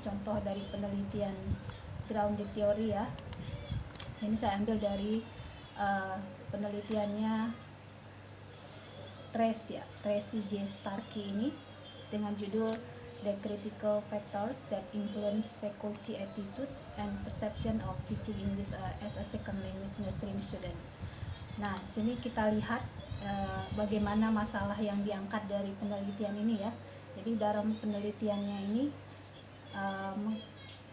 contoh dari penelitian grounded theory ya. Ini saya ambil dari penelitiannya Tracy J. Starkey ini dengan judul The Critical Factors That Influence Faculty Attitudes and Perception of Teaching English as a Second Language Nursery Students. Nah, sini kita lihat bagaimana masalah yang diangkat dari penelitian ini ya. Jadi dalam penelitiannya ini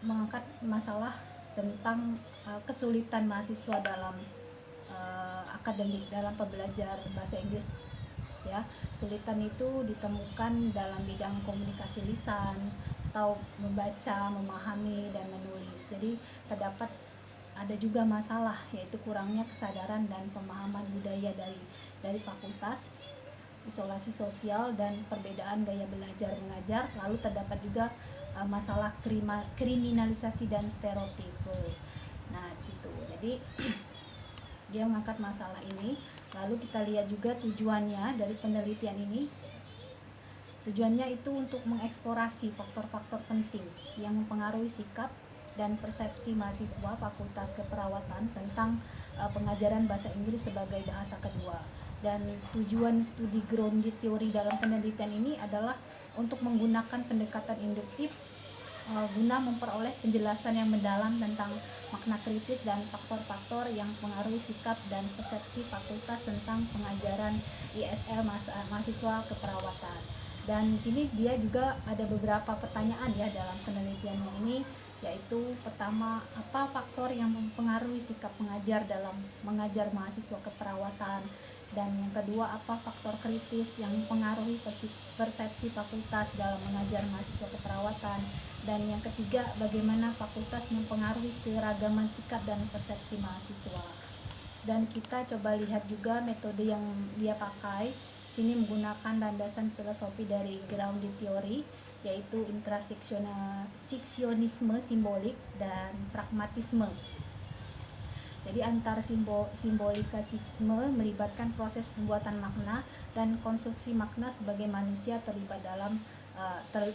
mengangkat masalah tentang kesulitan mahasiswa dalam akademik, dalam pembelajar bahasa Inggris ya. Kesulitan itu ditemukan dalam bidang komunikasi lisan atau membaca, memahami dan menulis. Jadi terdapat ada juga masalah, yaitu kurangnya kesadaran dan pemahaman budaya dari fakultas, isolasi sosial dan perbedaan gaya belajar mengajar. Lalu terdapat juga masalah kriminalisasi dan stereotip. Nah, di situ. Jadi dia mengangkat masalah ini. Lalu kita lihat juga tujuannya dari penelitian ini. Tujuannya itu untuk mengeksplorasi faktor-faktor penting yang mempengaruhi sikap dan persepsi mahasiswa Fakultas Keperawatan tentang pengajaran bahasa Inggris sebagai bahasa kedua. Dan tujuan studi grounded theory dalam penelitian ini adalah untuk menggunakan pendekatan induktif guna memperoleh penjelasan yang mendalam tentang makna kritis dan faktor-faktor yang mempengaruhi sikap dan persepsi fakultas tentang pengajaran ISL mahasiswa keperawatan. Dan di sini dia juga ada beberapa pertanyaan ya dalam penelitiannya ini, yaitu pertama, apa faktor yang mempengaruhi sikap pengajar dalam mengajar mahasiswa keperawatan, dan yang kedua, apa faktor kritis yang mempengaruhi persepsi fakultas dalam mengajar mahasiswa keperawatan, dan yang ketiga, bagaimana fakultas mempengaruhi keragaman sikap dan persepsi mahasiswa. Dan kita coba lihat juga metode yang dia pakai. Sini menggunakan landasan filosofi dari grounded theory, yaitu intraseksionisme simbolik dan pragmatisme. Jadi antara simbolikasisme melibatkan proses pembuatan makna dan konstruksi makna sebagai manusia terlibat dalam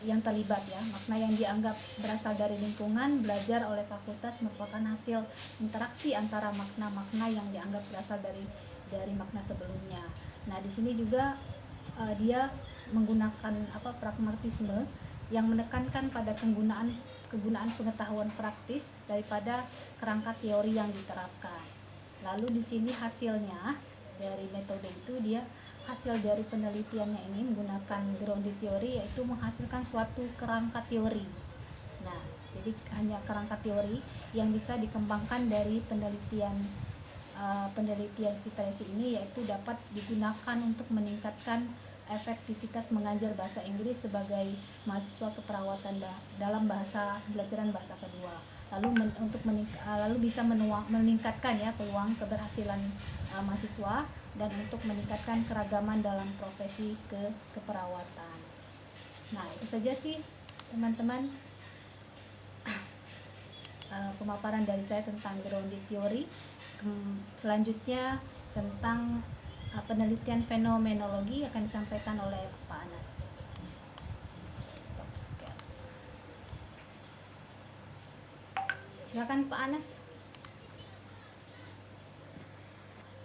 yang terlibat ya. Makna yang dianggap berasal dari lingkungan belajar oleh fakultas merupakan hasil interaksi antara makna-makna yang dianggap berasal dari makna sebelumnya. Nah, di sini juga dia menggunakan pragmatisme yang menekankan pada kegunaan pengetahuan praktis daripada kerangka teori yang diterapkan. Lalu di sini hasilnya dari metode itu, dia hasil dari penelitiannya ini menggunakan grounded theory, yaitu menghasilkan suatu kerangka teori. Nah, jadi hanya kerangka teori yang bisa dikembangkan dari penelitian si Tracy ini, yaitu dapat digunakan untuk meningkatkan efektivitas mengajar bahasa Inggris sebagai mahasiswa keperawatan dalam pelajaran bahasa kedua. Lalu bisa meningkatkan ya peluang keberhasilan mahasiswa dan untuk meningkatkan keragaman dalam profesi keperawatan. Nah, itu saja sih teman-teman pemaparan dari saya tentang grounded theory. Selanjutnya tentang penelitian fenomenologi akan disampaikan oleh Pak Anas. Stop scale. Silakan Pak Anas.